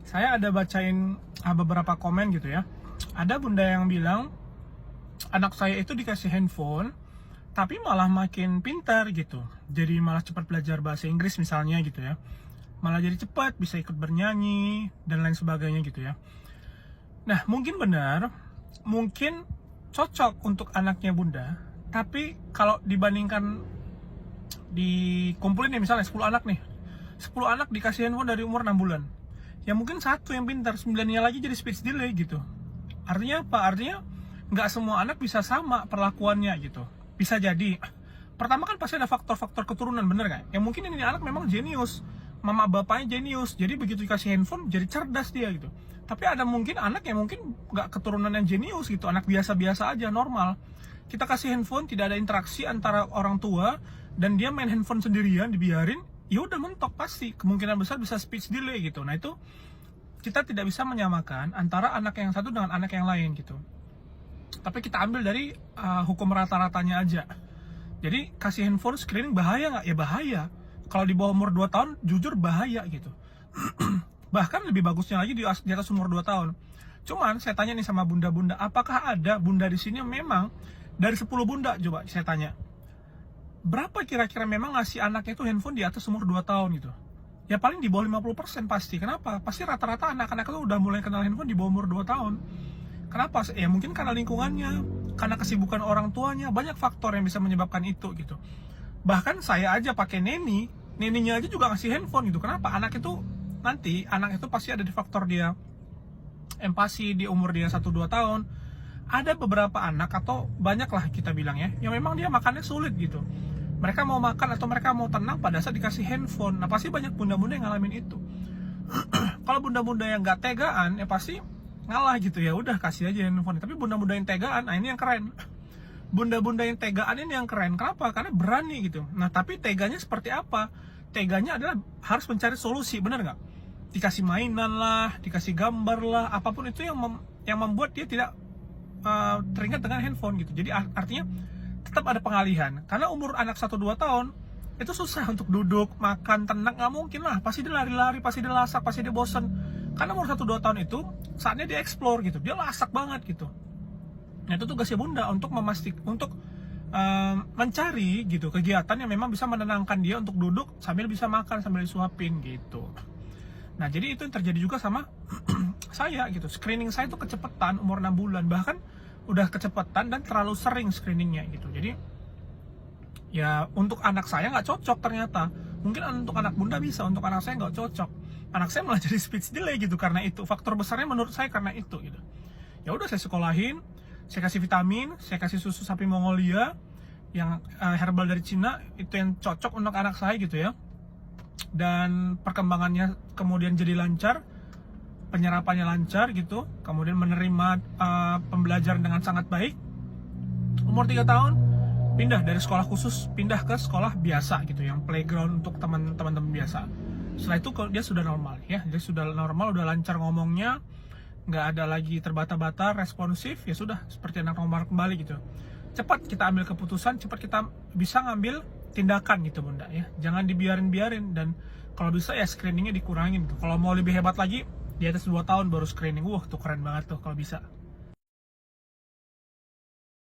Saya ada bacain beberapa komen gitu ya. Ada bunda yang bilang anak saya itu dikasih handphone tapi malah makin pintar gitu, jadi malah cepat belajar bahasa Inggris misalnya gitu ya, malah jadi cepat bisa ikut bernyanyi dan lain sebagainya gitu ya. Nah mungkin benar, mungkin cocok untuk anaknya bunda, tapi kalau dibandingkan dikumpulin nih misalnya 10 anak nih, 10 anak dikasih handphone dari umur 6 bulan, ya mungkin satu yang pintar, 9-nya lagi jadi speech delay gitu. Artinya apa? Artinya nggak semua anak bisa sama perlakuannya gitu. Bisa jadi pertama kan pasti ada faktor-faktor keturunan, bener nggak? Yang mungkin ini anak memang jenius, mama bapaknya jenius, jadi begitu dikasih handphone jadi cerdas dia gitu. Tapi ada mungkin anak yang mungkin nggak keturunan yang jenius gitu, anak biasa-biasa aja, normal. Kita kasih handphone, tidak ada interaksi antara orang tua, dan dia main handphone sendirian, dibiarin, ya udah mentok, pasti kemungkinan besar bisa speech delay gitu. Nah itu kita tidak bisa menyamakan antara anak yang satu dengan anak yang lain gitu. Tapi kita ambil dari hukum rata-ratanya aja. Jadi kasih handphone screening bahaya nggak? Ya bahaya. Kalau di bawah umur 2 tahun jujur bahaya gitu. Bahkan lebih bagusnya lagi di atas umur 2 tahun. Cuman saya tanya nih sama bunda-bunda, apakah ada bunda di sini yang memang dari 10 bunda, coba saya tanya, berapa kira-kira memang ngasih anaknya itu handphone di atas umur 2 tahun gitu? Ya paling di bawah 50% pasti. Kenapa? Pasti rata-rata anak-anak itu udah mulai kenal handphone di bawah umur 2 tahun. Kenapa? Ya mungkin karena lingkungannya, karena kesibukan orang tuanya, banyak faktor yang bisa menyebabkan itu gitu. Bahkan saya aja pakai neninya aja juga ngasih handphone gitu. Kenapa? Anak itu pasti ada di faktor dia empati di umur dia 1-2 tahun. Ada beberapa anak atau banyak lah kita bilang ya, yang memang dia makannya sulit gitu. Mereka mau makan atau mereka mau tenang pada saat dikasih handphone. Nah pasti banyak bunda-bunda yang ngalamin itu. Kalau bunda-bunda yang gak tegaan ya pasti ngalah gitu, ya udah kasih aja handphone. Tapi bunda-bunda yang tegaan, nah ini yang keren. Bunda-bunda yang tegaan ini yang keren. Kenapa? Karena berani gitu. Nah tapi teganya seperti apa? Teganya adalah harus mencari solusi, bener nggak? Dikasih mainan lah, dikasih gambar lah, apapun itu yang membuat dia tidak teringat dengan handphone gitu. Jadi artinya tetap ada pengalihan. Karena umur anak 1-2 tahun itu susah untuk duduk, makan, tenang, nggak mungkin lah. Pasti dia lari-lari, pasti dia lasak, pasti dia bosen. Karena umur 1-2 tahun itu saatnya dia explore gitu, dia lasak banget gitu. Nah itu tugasnya bunda untuk mencari gitu kegiatan yang memang bisa menenangkan dia untuk duduk sambil bisa makan, sambil disuapin gitu. Nah jadi itu yang terjadi juga sama saya gitu. Screening saya itu kecepatan umur 6 bulan, bahkan udah kecepatan dan terlalu sering screeningnya gitu. Jadi ya untuk anak saya nggak cocok ternyata. Mungkin untuk anak bunda bisa, untuk anak saya nggak cocok. Anak saya malah jadi speech delay gitu karena itu. Faktor besarnya menurut saya karena itu gitu. Ya udah saya sekolahin, saya kasih vitamin, saya kasih susu sapi Mongolia yang herbal dari Cina, itu yang cocok untuk anak saya gitu ya. Dan perkembangannya kemudian jadi lancar, penyerapannya lancar gitu, kemudian menerima pembelajaran dengan sangat baik. Umur 3 tahun pindah dari sekolah khusus, pindah ke sekolah biasa gitu, yang playground untuk teman-teman biasa. Setelah itu dia sudah normal ya, dia sudah normal, udah lancar ngomongnya, nggak ada lagi terbata-bata, responsif, ya sudah seperti anak normal kembali gitu. Cepat kita ambil keputusan, cepat kita bisa ngambil tindakan gitu bunda ya, jangan dibiarin, dan kalau bisa ya screeningnya dikurangin gitu. Kalau mau lebih hebat lagi, di atas 2 tahun baru screening, tuh keren banget tuh kalau bisa.